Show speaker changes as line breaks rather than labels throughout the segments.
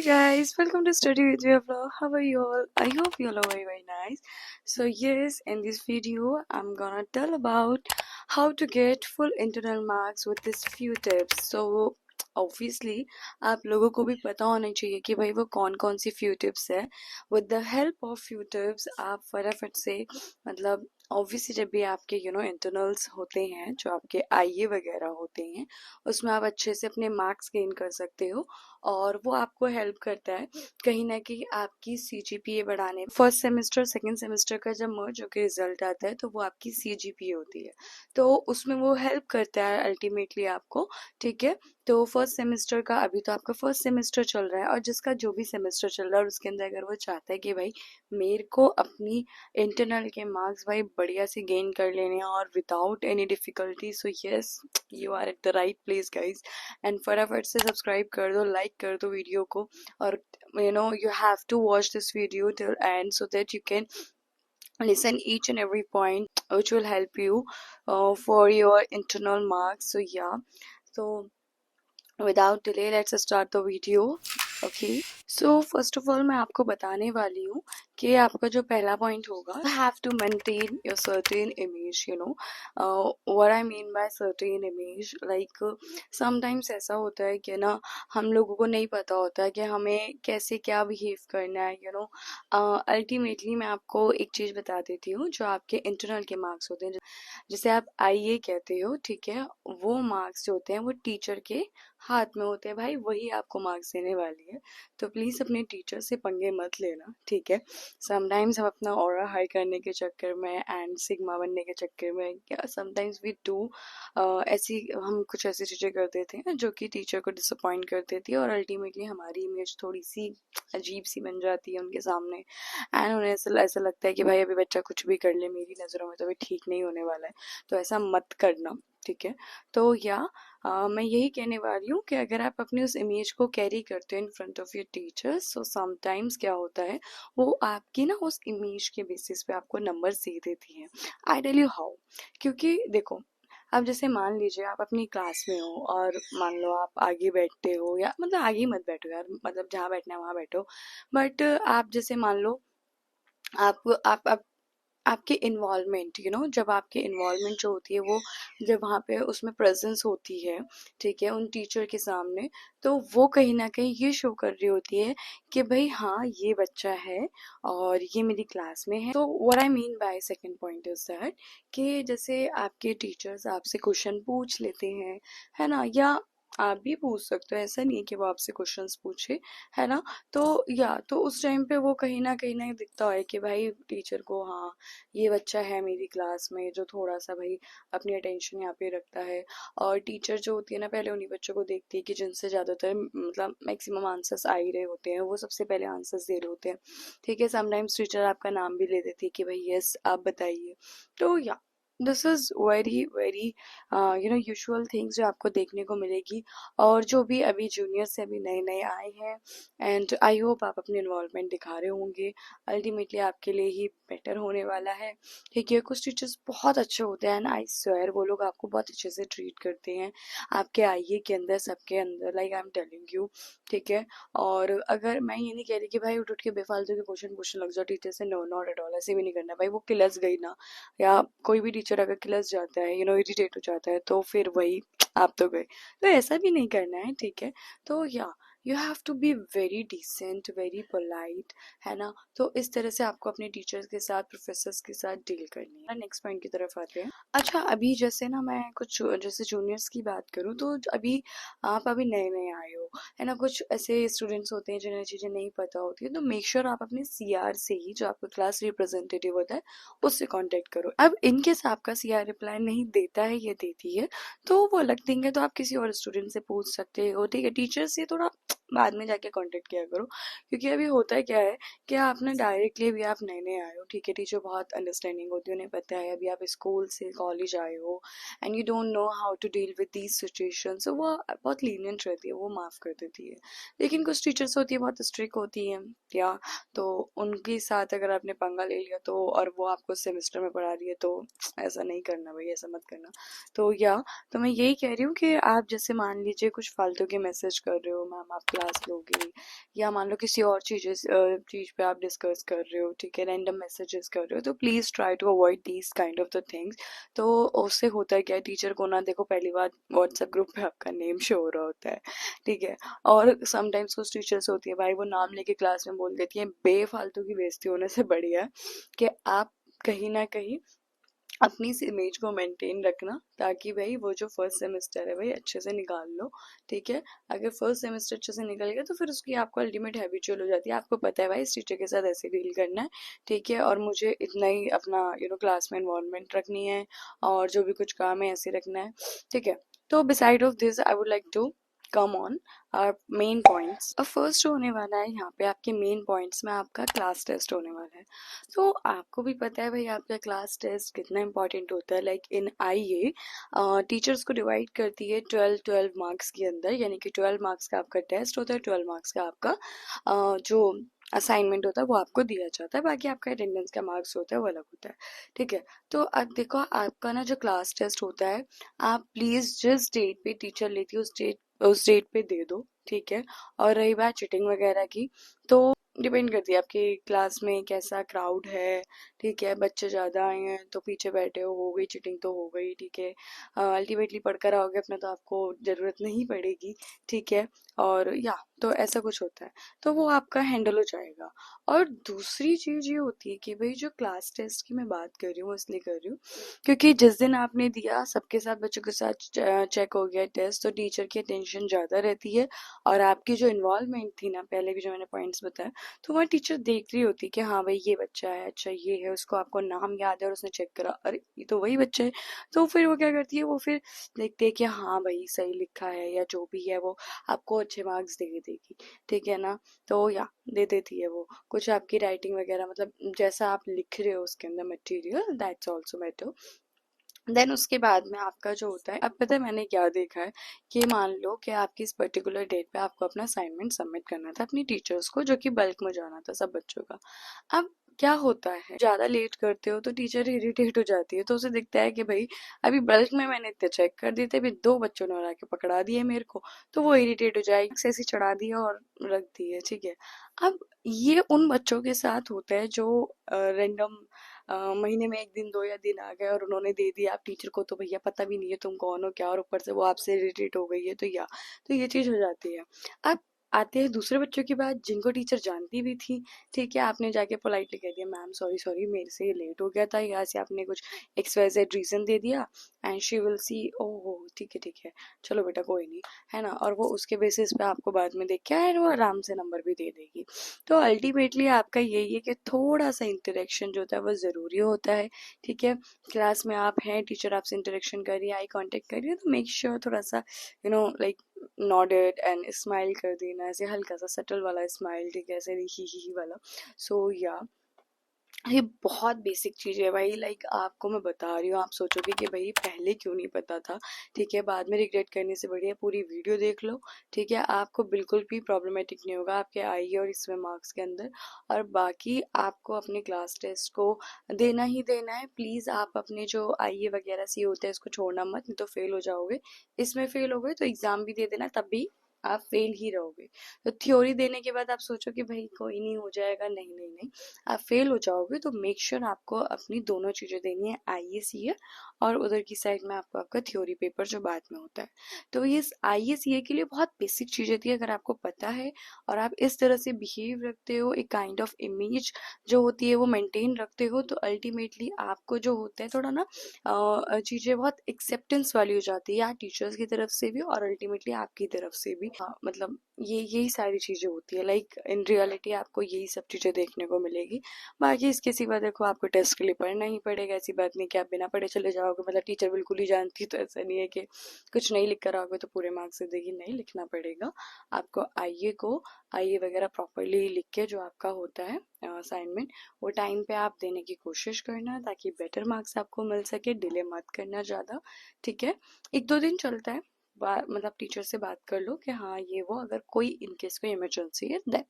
guys, welcome to Study with your vlog. How are you all? I hope you all are very nice. So yes, in this video, I'm gonna tell about how to get full internal marks with these few tips. So obviously आप लोगों को भी पता होना चाहिए कि भाई वो कौन कौन सी few tips है. With the help of few tips आप फटाफट से मतलब ऑब्वियसली जब भी आपके इंटरनल्स होते हैं जो आपके आईए वगैरह होते हैं उसमें आप अच्छे से अपने मार्क्स गेन कर सकते हो और वो आपको हेल्प करता है कहीं ना कहीं आपकी सीजीपीए बढ़ाने. फर्स्ट सेमेस्टर सेकंड सेमेस्टर का जब मर्ज होकर रिजल्ट आता है तो वो आपकी सीजीपीए होती है तो उसमें वो हेल्प करता है अल्टीमेटली आपको. ठीक है, तो फर्स्ट सेमेस्टर का अभी तो आपका फर्स्ट सेमेस्टर चल रहा है और जिसका जो भी सेमेस्टर चल रहा है और उसके अंदर अगर वो चाहता है कि भाई मेरे को अपनी इंटरनल के मार्क्स भाई बढ़िया से गेन कर लेने हैं और without any difficulty, so yes you are at the right place guys. And फटाफट से सब्सक्राइब कर दो, लाइक कर दो वीडियो को और you have to watch this video till end so that you can listen each and every point which will help you for your internal marks. So yeah, so without delay let's start the video. Okay, so first of all मैं आपको बताने वाली हूँ कि आपका जो पहला point होगा, you have to maintain your certain image. What I mean by certain image, like sometimes ऐसा होता है कि ना हम लोगों को नहीं पता होता है कि हमें कैसे क्या बिहेव करना है. अल्टीमेटली मैं आपको एक चीज़ बता देती हूँ, जो आपके इंटरनल के मार्क्स होते हैं जिसे आप आईए कहते हो, ठीक है, वो मार्क्स जो होते हैं वो टीचर के हाथ में होते हैं भाई, वही आपको मार्क्स देने वाली है. तो प्लीज़ अपने टीचर से पंगे मत लेना, ठीक है. समटाइम्स हम अपना ऑरा हाई करने के चक्कर में एंड सिग्मा बनने के चक्कर में या समटाइम्स वी डू ऐसी हम कुछ ऐसी चीज़ें कर देते हैं जो कि टीचर को डिसअपॉइंट कर देती है और अल्टीमेटली हमारी इमेज थोड़ी सी अजीब सी बन जाती है उनके सामने एंड उन्हें ऐसा लगता है कि भाई अभी बच्चा कुछ भी कर ले, मेरी नज़रों में तो अभी ठीक नहीं होने वाला है. तो ऐसा मत करना, ठीक है. तो मैं यही कहने वाली हूँ कि अगर आप अपनी उस इमेज को कैरी करते हो in front of your teachers, so sometimes क्या होता है वो आपकी ना उस इमेज के बेसिस पे आपको नंबर दे देती है. I tell you how. क्योंकि देखो, अब जैसे मान लीजिए आप अपनी क्लास में हो और मान लो आप आगे बैठते हो या मतलब आगे ही मत बैठो यार, मतलब जहाँ बैठना है वहाँ बैठो, बट आप जैसे मान लो आप आपके इन्वॉल्वमेंट जब आपकी इन्वॉल्वमेंट जो होती है वो जब वहाँ पे उसमें प्रेजेंस होती है, ठीक है, उन टीचर के सामने, तो वो कहीं ना कहीं ये शो कर रही होती है कि भाई हाँ ये बच्चा है और ये मेरी क्लास में है. तो what I mean by second point is that कि जैसे आपके टीचर्स आपसे क्वेश्चन पूछ लेते हैं, है ना, या आप भी पूछ सकते हो, ऐसा नहीं है कि वो आपसे क्वेश्चंस पूछे, है ना. तो उस टाइम पे वो कहीं ना दिखता है कि भाई टीचर को हाँ ये बच्चा है मेरी क्लास में जो थोड़ा सा भाई अपनी अटेंशन यहाँ पे रखता है. और टीचर जो होती है ना पहले उन्हीं बच्चों को देखती है कि जिनसे ज़्यादातर मतलब मैक्सिमम आंसर्स आ ही रहे होते हैं, वो सबसे पहले आंसर्स दे रहे होते हैं, ठीक है. समटाइम्स टीचर आपका नाम भी ले देती है कि भाई यस आप बताइए. तो this is very very usual things जो आपको देखने को मिलेगी. और जो भी अभी जूनियर से अभी नए नए आए हैं एंड आई होप आप अपनी इन्वॉल्वमेंट दिखा रहे होंगे, अल्टीमेटली आपके लिए ही बेटर होने वाला है, ठीक है. कुछ टीचर्स बहुत अच्छे होते हैं एंड आई स्वेयर वो लोग आपको बहुत अच्छे से ट्रीट करते हैं आपके आईए के अंदर, सबके अंदर, like I am telling you, ठीक है. और अगर मैं ये नहीं कह रही कि भाई उठ के बेफालतू के क्वेश्चन पूछने लग जाओ टीचर से, नो नॉट एट ऑल, ऐसे भी नहीं करना भाई. वो किलस गई ना, या कोई भी टीचर अगर किलस जाता है इरिटेट हो जाता है तो फिर वही आप तो गए. तो ऐसा भी नहीं करना है, ठीक है. तो you have to be very decent, very polite, है ना. तो इस तरह से आपको अपने टीचर्स के साथ, प्रोफेसर्स के साथ डील करनी है. नेक्स्ट पॉइंट की तरफ आते हैं. अच्छा, अभी जैसे ना मैं कुछ जैसे जूनियर्स की बात करूँ तो अभी आप अभी नए नए आए हो, है ना. कुछ ऐसे स्टूडेंट्स होते हैं जिन्हें चीज़ें नहीं पता होती है, तो मेक श्योर आप अपने सीआर से ही, जो आपका क्लास रिप्रेजेंटेटिव होता है, उससे कांटेक्ट करो. अब इनकेस आपका सीआर रिप्लाई नहीं देता है या देती है तो वो अलग थिंग है, तो आप किसी और स्टूडेंट से पूछ सकते हो, ठीक है. टीचर से थोड़ा बाद में जाके कांटेक्ट किया करो, क्योंकि अभी होता है क्या है कि आप ना डायरेक्टली अभी आप नए नए आए हो, ठीक है. टीचर बहुत अंडरस्टैंडिंग होती है, उन्हें पता है अभी आप स्कूल से कॉलेज आए हो and you don't know how to deal with these situation, so वो बहुत लीनियंट रहती है, वो माफ़ कर देती है. लेकिन कुछ टीचर्स होती है बहुत स्ट्रिक्ट होती हैं, या तो उनके साथ अगर आपने पंगा ले लिया तो और वो आपको सेमेस्टर में पढ़ा रही है तो ऐसा नहीं करना भाई, ऐसा मत करना. तो तो मैं यही कह रही हूँ कि आप जैसे मान लीजिए कुछ फालतू के मैसेज कर रहे हो, मैम आप क्लास लोगे, या मान लो किसी और चीज़ पे आप डिस्कस कर रहे हो, ठीक है, रैंडम मैसेजेस कर रहे हो, तो please try to avoid these kind of the things. तो उससे होता है क्या, टीचर को ना देखो पहली बार व्हाट्सएप ग्रुप पे आपका नेम शो हो रहा होता है, ठीक है, और समटाइम्स कुछ टीचर्स होती है भाई वो नाम लेके क्लास में बोल देती है, बेफालतू की बेइज्जती होने से बढ़िया है कि आप कहीं ना कहीं अपनी इस इमेज को मेंटेन रखना, ताकि भाई वो जो फर्स्ट सेमेस्टर है भाई अच्छे से निकाल लो, ठीक है। अगर फर्स्ट सेमेस्टर अच्छे से निकल गया तो फिर उसकी आपको अल्टीमेट हैबिचुअल हो जाती है, आपको पता है भाई इस टीचर के साथ ऐसे डील करना है, ठीक है, और मुझे इतना ही अपना क्लास में इन्वॉल्वमेंट रखनी है, और जो भी कुछ काम है ऐसे रखना है, ठीक है। तो beside of this I would like to come on our main points. अब फर्स्ट होने वाला है यहाँ पे आपके मेन पॉइंट्स में आपका क्लास टेस्ट होने वाला है। तो आपको भी पता है भाई आपका क्लास टेस्ट कितना इंपॉर्टेंट होता है। लाइक इन आईए टीचर्स को डिवाइड करती है 12 मार्क्स के अंदर, यानी कि 12 मार्क्स का आपका टेस्ट होता है, 12 मार्क्स का आपका जो असाइनमेंट होता है वो आपको दिया जाता है, बाकी आपका अटेंडेंस का मार्क्स होता है वो अलग होता है, ठीक है। तो अब देखो आपका ना जो क्लास टेस्ट होता है, आप प्लीज जिस डेट पे टीचर लेती है उस डेट पे दे दो, ठीक है। और रही बात चीटिंग वगैरह की, तो डिपेंड करती है आपकी क्लास में कैसा क्राउड है, ठीक है, बच्चे ज़्यादा आए हैं तो पीछे बैठे हो गई चीटिंग तो हो गई, ठीक है। अल्टीमेटली पढ़कर आओगे अपना तो आपको ज़रूरत नहीं पड़ेगी, ठीक है। और या तो ऐसा कुछ होता है, तो वो आपका हैंडल हो जाएगा। और दूसरी चीज़ ये होती है कि भाई जो क्लास टेस्ट की मैं बात कर रही हूँ इसलिए कर रही हूँ क्योंकि जिस दिन आपने दिया सबके साथ बच्चों के साथ चेक हो गया टेस्ट, तो टीचर की अटेंशन ज़्यादा रहती है, और आपकी जो इन्वॉल्वमेंट थी ना पहले भी जो मैंने पॉइंट्स बताया, तो वह टीचर देख रही होती कि हाँ भाई ये बच्चा है, अच्छा ये है, उसको आपको नाम याद है और उसने चेक करा, अरे ये तो वही बच्चा है। तो फिर वो क्या करती है, वो फिर देखते है कि हाँ भाई सही लिखा है या जो भी है, वो आपको अच्छे मार्क्स दे देगी, ठीक है ना। तो या दे देती है वो कुछ आपकी राइटिंग वगैरह, मतलब जैसा आप लिख रहे हो उसके अंदर material, that's also matter. Then उसके बाद में आपका जो होता है, अब पता है मैंने क्या देखा है कि मान लो कि आपकी इस पर्टिकुलर डेट पे आपको अपना असाइनमेंट सबमिट करना था अपनी टीचर्स को, जो कि बल्क में जाना था सब बच्चों का। अब क्या होता है, ज्यादा लेट करते हो तो टीचर इरिटेट हो जाती है, तो उसे दिखता है कि भाई अभी बल्क में मैंने इतने चेक कर दिए थे, अभी दो बच्चों ने और आके पकड़ा दिए मेरे को, तो वो इरिटेट हो जाएगी, ऐसे चढ़ा दिया और रख दिए, ठीक है। अब ये उन बच्चों के साथ होता है जो रैंडम महीने में एक दिन दो या दिन आ गए और उन्होंने दे दिया, आप टीचर को तो भैया पता भी नहीं है तुम कौन हो क्या, और ऊपर से वो आपसे इरिटेट हो गई है, तो या तो ये चीज हो जाती है। अब आते हैं दूसरे बच्चों की बात जिनको टीचर जानती भी थी, ठीक है, आपने जाके पोलाइटली कह दिया मैम सॉरी सॉरी मेरे से ये लेट हो गया था, यहाँ से आपने कुछ XYZ रीजन दे दिया, एंड शी विल सी ओह ठीक है चलो बेटा कोई नहीं, है ना, और वो उसके बेसिस पे आपको बाद में देख के और वो आराम से नंबर भी दे देगी। तो अल्टीमेटली आपका यही है कि थोड़ा सा इंटरेक्शन जो होता है वो ज़रूरी होता है, ठीक है। क्लास में आप हैं, टीचर आपसे इंटरेक्शन कर रही है, आई कांटेक्ट कर रही है, तो मेक श्योर थोड़ा सा लाइक नॉडेड एंड स्माइल कर देना, ऐसे हल्का सा सटल वाला स्माइल, ठीक है, ऐसे ही वाला। सो या ये बहुत बेसिक चीज है भाई, लाइक आपको मैं बता रही हूँ, आप सोचोगे कि भाई पहले क्यों नहीं पता था, ठीक है, बाद में रिग्रेट करने से बढ़िया पूरी वीडियो देख लो, ठीक है, आपको बिल्कुल भी प्रॉब्लमेटिक नहीं होगा आपके आईए और इसमें मार्क्स के अंदर। और बाकी आपको अपने क्लास टेस्ट को देना ही देना है, प्लीज आप अपने जो आईए वगैरह सी होते हैं इसको छोड़ना मत, नहीं तो फेल हो जाओगे। इसमें फेल हो गए तो एग्जाम भी दे देना, तब भी आप फेल ही रहोगे। तो थ्योरी देने के बाद आप सोचो कि भाई कोई नहीं हो जाएगा, नहीं नहीं नहीं, आप फेल हो जाओगे। तो मेक श्योर आपको अपनी दोनों चीजें देनी है, आईएसीए और उधर की साइड में आपको आपका थ्योरी पेपर जो बाद में होता है। तो ये आईएसीए के लिए बहुत बेसिक चीजें थी, अगर आपको पता है और आप इस तरह से बिहेव रखते हो, एक काइंड ऑफ इमेज जो होती है वो मेंटेन रखते हो, तो अल्टीमेटली आपको जो होता है थोड़ा ना चीजें बहुत एक्सेप्टेंस वाली हो जाती है, टीचर्स की तरफ से भी और अल्टीमेटली आपकी तरफ से भी। मतलब ये यही सारी चीजें होती है, लाइक इन रियलिटी आपको यही सब चीजें देखने को मिलेगी। बाकी इसके सिवा देखो आपको टेस्ट के लिए पढ़ना ही पड़ेगा, ऐसी बात नहीं कि आप बिना पढ़े चले जाओगे, मतलब टीचर बिल्कुल ही जानती तो ऐसा नहीं है कि कुछ नहीं लिख कर आओगे तो पूरे मार्क्स से देगी, नहीं, लिखना पड़ेगा आपको। आइए वगैरह प्रॉपरली लिख के जो आपका होता है असाइनमेंट, वो टाइम पे आप देने की कोशिश करना ताकि बेटर मार्क्स आपको मिल सके, डिले मत करना ज़्यादा, ठीक है। एक दो दिन चलता है, मतलब टीचर से बात कर लो कि हाँ ये वो, अगर कोई इनकेस कोई इमरजेंसी है then,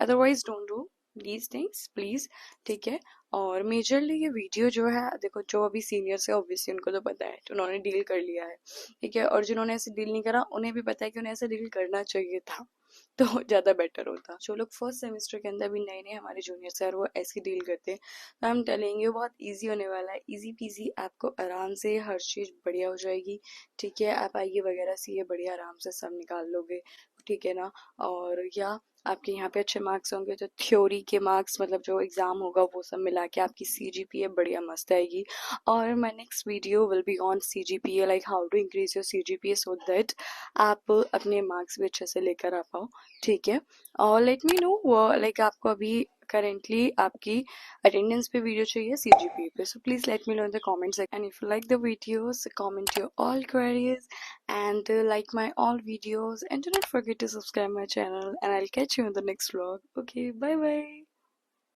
otherwise don't do these things please, ठीक है। और मेजरली ये वीडियो जो है देखो, जो अभी सीनियर्स है ऑब्वियसली उनको तो पता है, तो उन्होंने डील कर लिया है, ठीक है, और जिन्होंने ऐसे डील नहीं करा उन्हें भी पता है कि उन्हें ऐसे डील करना चाहिए था। तो ज़्यादा बेटर होता। जो लोग फर्स्ट सेमेस्टर के अंदर भी नए नए हमारे जूनियर्स हैं और वो ऐसी डील करते हैं, तो आई एम टेलिंग यू बहुत ईजी होने वाला है, ईजी पीजी, आपको आराम से हर चीज़ बढ़िया हो जाएगी। ठीक है, आप आइए वगैरह सीए बढ़िया आराम से सब निकाल लोगे, ठीक है ना। और या आपके यहाँ पे अच्छे मार्क्स होंगे तो थ्योरी के मार्क्स मतलब जो एग्जाम होगा वो सब मिला के आपकी सीजीपीए बढ़िया मस्त आएगी। और my next video will be on CGPA, like how to increase your CGPA so that आप अपने मार्क्स भी अच्छे से लेकर आ पाओ, ठीक है। और लेट मी नो लाइक आपको अभी करेंटली आपकी अटेंडेंस पे वीडियो चाहिए सीजीपीए पे, so please let me know in the comment section, and if you like the videos comment your all queries and like my all videos, and do not forget to subscribe my channel, and I'll catch you in the next vlog. Okay, bye bye.